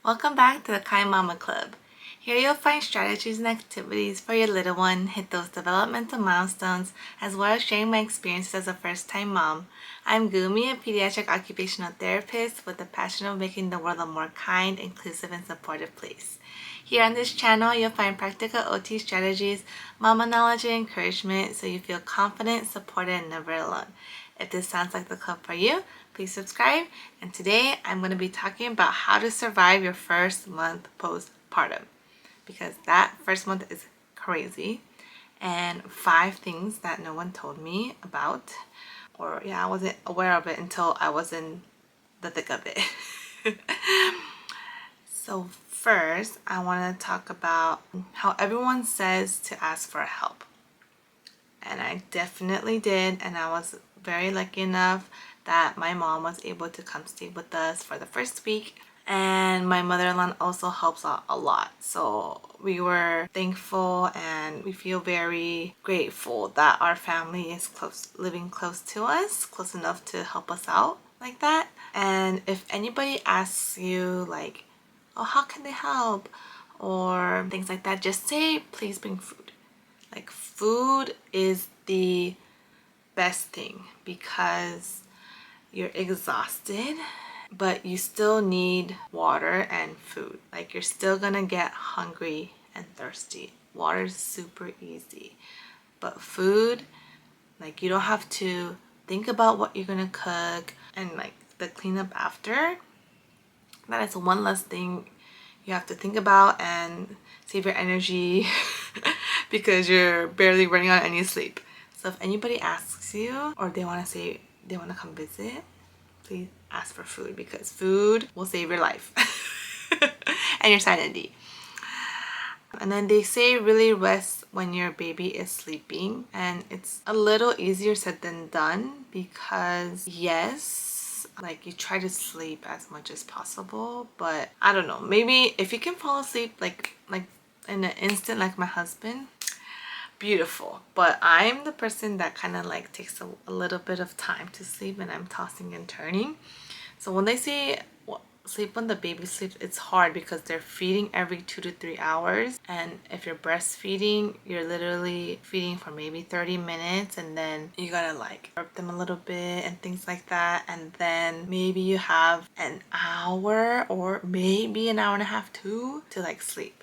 Welcome back to the Kindmamaclub. Here you'll find strategies and activities for your little one, hit those developmental milestones, as well as sharing my experiences as a first-time mom. I'm Gumi, a pediatric occupational therapist with a passion of making the world a more kind, inclusive, and supportive place. Here on this channel, you'll find practical OT strategies, mama knowledge, and encouragement so you feel confident, supported, and never alone. If this sounds like the club for you, please subscribe. And today I'm going to be talking about how to survive your first month postpartum, because that first month is crazy, and 5 things that no one told me about, or I wasn't aware of it until I was in the thick of it. So first, I want to talk about how everyone says to ask for help. And I definitely did, and I was very lucky enough that my mom was able to come stay with us for the first week, and my mother-in-law also helps out a lot. So we were thankful and we feel very grateful that our family is living close to us, close enough to help us out like that. And if anybody asks you like, oh, how can they help, or things like that, just say, please bring food. Like, food is the best thing because you're exhausted, but you still need water and food. Like, you're still gonna get hungry and thirsty. Water is super easy, but food, like, you don't have to think about what you're gonna cook and like the cleanup after. That is one less thing you have to think about and save your energy because you're barely running on any sleep. So if anybody asks you or they want to say they want to come visit, please ask for food, because food will save your life and your sanity. And then they say really rest when your baby is sleeping, and it's a little easier said than done because yes, like, you try to sleep as much as possible, but I don't know, maybe if you can fall asleep like in an instant like my husband, beautiful. But I'm the person that kind of like takes a little bit of time to sleep, and I'm tossing and turning. So when they say sleep when the baby sleeps, it's hard because they're feeding every 2 to 3 hours, and if you're breastfeeding, you're literally feeding for maybe 30 minutes, and then you gotta like burp them a little bit and things like that, and then maybe you have an hour or maybe an hour and a half too to like sleep,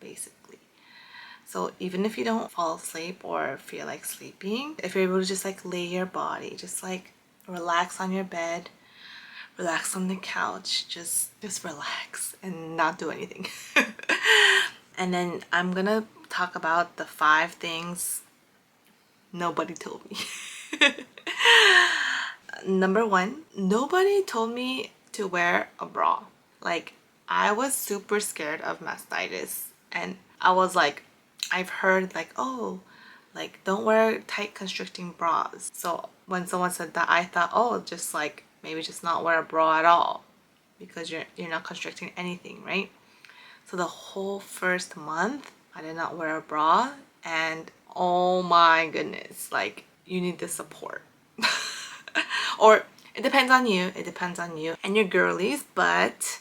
basically. So even if you don't fall asleep or feel like sleeping, if you're able to just like lay your body, just like relax on your bed, relax on the couch, just relax and not do anything. And then I'm gonna talk about the 5 things nobody told me. Number 1, nobody told me to wear a bra. Like, I was super scared of mastitis, and I was like, I've heard like, oh, like, don't wear tight constricting bras. So when someone said that, I thought, oh, just like maybe just not wear a bra at all because you're not constricting anything, right? So the whole first month I did not wear a bra, and oh my goodness, like, you need the support. Or it depends on you, and your girlies, but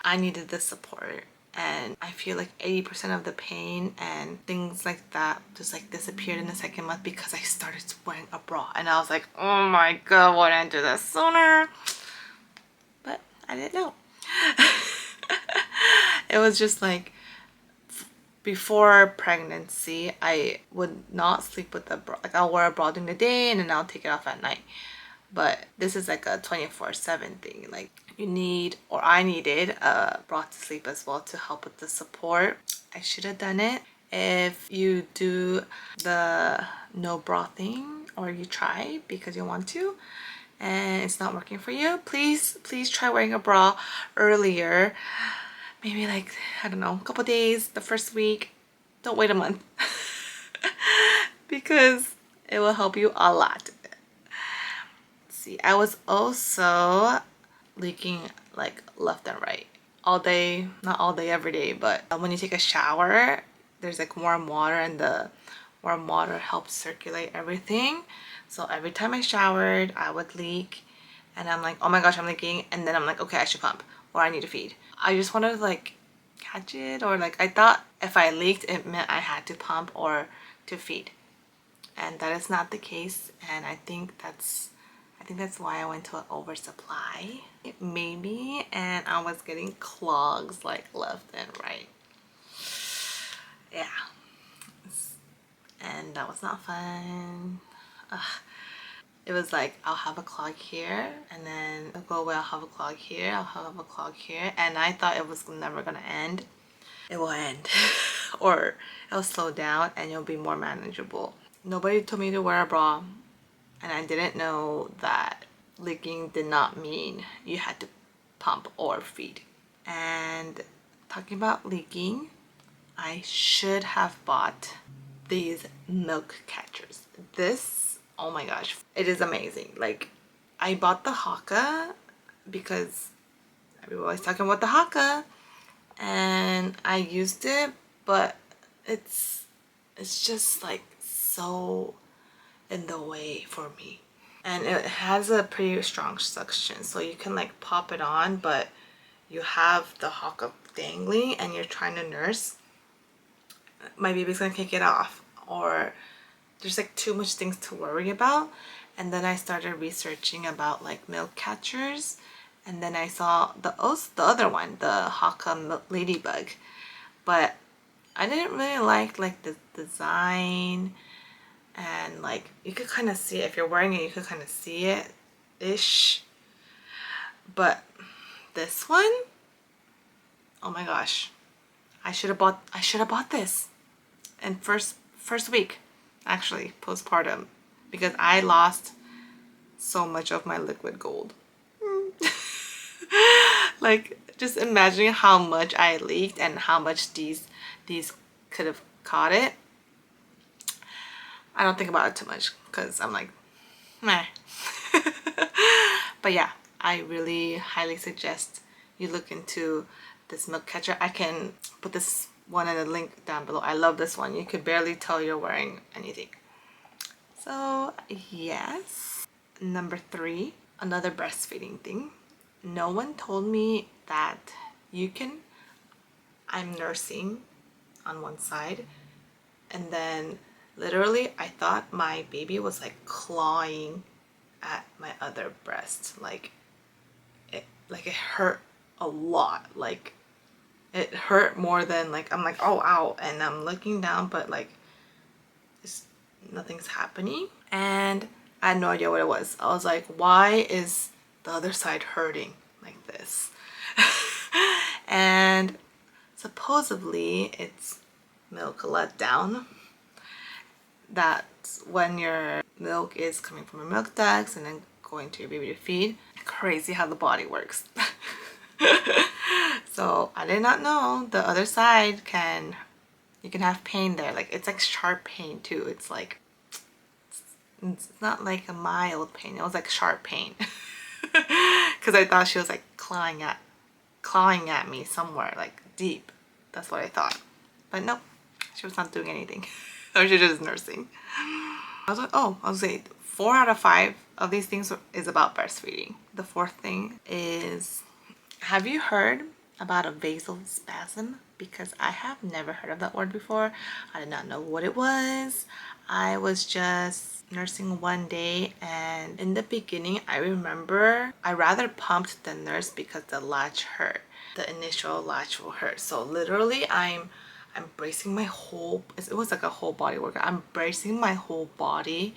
I needed the support. And I feel like 80% of the pain and things like that just like disappeared in the second month because I started wearing a bra, and I was like, oh my god, why didn't I do that sooner? But I didn't know. It was just like, before pregnancy I would not sleep with a bra. Like, I'll wear a bra during the day and then I'll take it off at night. But this is like a 24/7 thing. Like, you need, or I needed, a bra to sleep as well to help with the support. I should have done it. If you do the no bra thing, or you try because you want to and it's not working for you, please try wearing a bra earlier. Maybe like, I don't know, a couple days, the first week. Don't wait a month. Because it will help you a lot. See, I was also leaking like left and right all day, not all day every day, but when you take a shower, there's like warm water, and the warm water helps circulate everything. So every time I showered, I would leak, and I'm like, oh my gosh, I'm leaking, and then I'm like, okay, I should pump. or I need to feed. I just wanted to like catch it, or like I thought if I leaked it meant I had to pump or to feed, and that is not the case. And I think that's why I went to an oversupply maybe, and I was getting clogs like left and right. Yeah, and that was not fun. Ugh. It was like I'll have a clog here, and then I'll go away, I'll have a clog here, I'll have a clog here, and I thought it was never gonna end. It will end or it'll slow down and it'll be more manageable. Nobody told me to wear a bra, and I didn't know that leaking did not mean you had to pump or feed. And talking about leaking, I should have bought these milk catchers. This, oh my gosh, it is amazing. Like, I bought the Haka because everybody's talking about the Haka, and I used it, but it's just like so in the way for me. And it has a pretty strong suction, so you can like pop it on, but you have the Haka dangling and you're trying to nurse, my baby's gonna kick it off, or there's like too much things to worry about. And then I started researching about like milk catchers, and then I saw the other one, the Haka ladybug, but I didn't really like the design, and like you could kind of see it if you're wearing it, you could kind of see it ish. But this one, oh my gosh, I should have bought this in first week, actually, postpartum, because I lost so much of my liquid gold. Like, just imagining how much I leaked and how much these could have caught it. I don't think about it too much because I'm like, meh. But yeah, I really highly suggest you look into this milk catcher. I can put this one in the link down below. I love this one. You could barely tell you're wearing anything. So yes. Number 3, another breastfeeding thing. No one told me that I'm nursing on one side, and then literally I thought my baby was like clawing at my other breast. Like it hurt a lot. Like it hurt more than like, I'm like, oh ow, and I'm looking down, but like nothing's happening. And I had no idea what it was. I was like, why is the other side hurting like this? And supposedly it's milk letdown. That's when your milk is coming from your milk ducts and then going to your baby to feed. Crazy how the body works. So I did not know the other side you can have pain there. Like it's like sharp pain too. It's like, it's not like a mild pain. It was like sharp pain. Because I thought she was like clawing at me somewhere like deep. That's what I thought. But nope, she was not doing anything. Or she was just nursing. I was like, oh, I was like, 4 out of 5 of these things is about breastfeeding. The 4th thing is, have you heard about a vasospasm? Because I have never heard of that word before. I did not know what it was. I was just nursing one day, and in the beginning I remember I rather pumped than nursed because the latch hurt. The initial latch will hurt. So literally I'm bracing my whole, it was like a whole body workout. I'm bracing my whole body,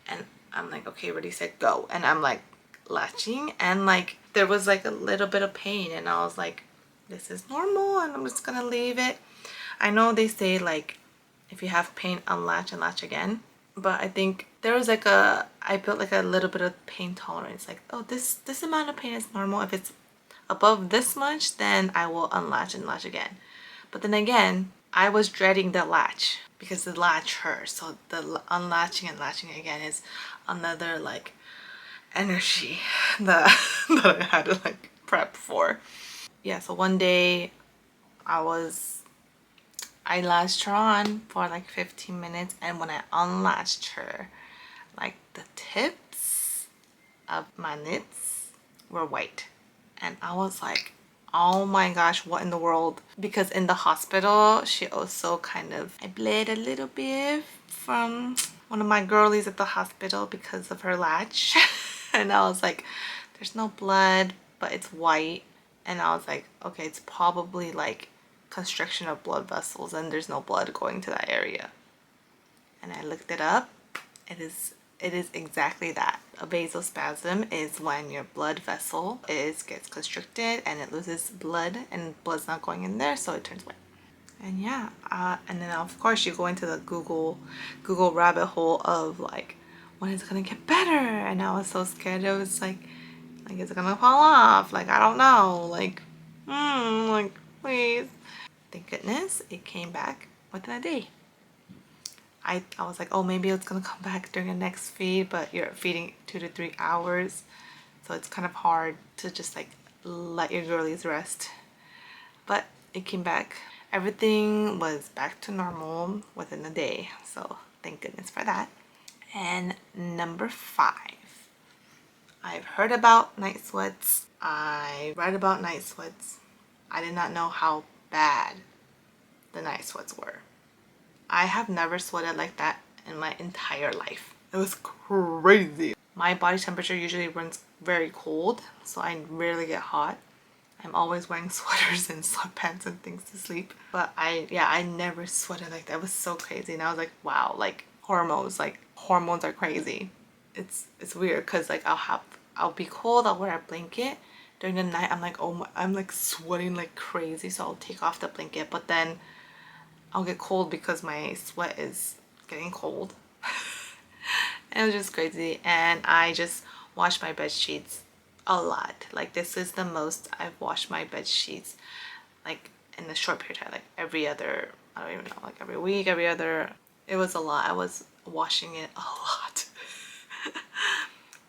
and I'm like, okay, ready, set, go. And I'm like latching, and like there was like a little bit of pain, and I was like, this is normal, and I'm just gonna leave it. I know they say like if you have pain, unlatch and latch again, but I think there was like I built like a little bit of pain tolerance. Like, oh, this amount of pain is normal. If it's above this much, then I will unlatch and latch again. But then again, I was dreading the latch because the latch hurt. So the unlatching and latching again is another like energy that I had to like prep for. Yeah, so one day I latched her on for like 15 minutes, and when I unlatched her, like the tips of my knits were white, and I was like, Oh my gosh, what in the world? Because in the hospital, she also I bled a little bit from one of my girlies at the hospital because of her latch. And I was like, there's no blood, but it's white. And I was like, okay, it's probably like constriction of blood vessels and there's no blood going to that area. And I looked it up. It is exactly that. A vasospasm is when your blood vessel gets constricted and it loses blood and blood's not going in there, so it turns white. And yeah, and then of course you go into the Google rabbit hole of like, when is it gonna get better? And I was so scared. It was like is it gonna fall off? Like, I don't know. Like please. Thank goodness it came back within a day. I was like, oh, maybe it's gonna come back during the next feed, but you're feeding 2 to 3 hours, so it's kind of hard to just like let your girlies rest. But it came back. Everything was back to normal within a day, so thank goodness for that. And number 5, I've heard about night sweats. I read about night sweats. I did not know how bad the night sweats were. I have never sweated like that in my entire life. It was crazy. My body temperature usually runs very cold, so I rarely get hot. I'm always wearing sweaters and sweatpants and things to sleep. But I never sweated like that. It was so crazy. And I was like, wow, like hormones are crazy. It's weird because like I'll be cold, I'll wear a blanket. During the night, I'm like, oh my, I'm like sweating like crazy, so I'll take off the blanket, but then I'll get cold because my sweat is getting cold. And it was just crazy. And I just wash my bed sheets a lot. Like, this is the most I've washed my bed sheets like in a short period of time, like every other, I don't even know, like every week, every other. It was a lot. I was washing it a lot.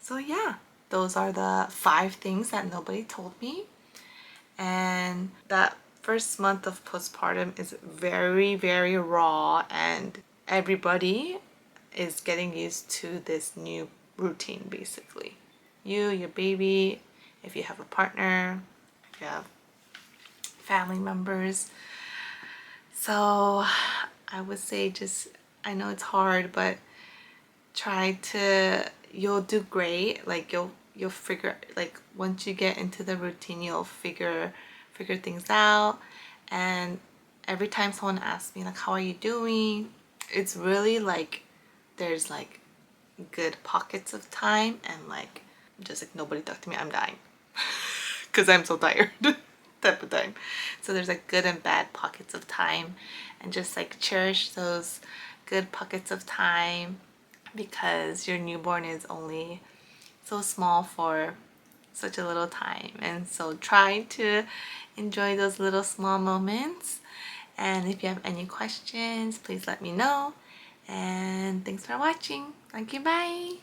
So yeah, those are the 5 things that nobody told me. And that first month of postpartum is very, very raw, and everybody is getting used to this new routine basically. You, your baby, if you have a partner, if you have family members. So I would say just, I know it's hard, but you'll do great. Like you'll figure, like once you get into the routine, you'll figure things out. And every time someone asks me like, how are you doing, it's really like there's like good pockets of time and like just like, nobody talk to me, I'm dying because I'm so tired type of time. So there's like good and bad pockets of time, and just like cherish those good pockets of time, because your newborn is only so small for such a little time. And so try to enjoy those little small moments. And if you have any questions, please let me know. And thanks for watching. Thank you. Bye.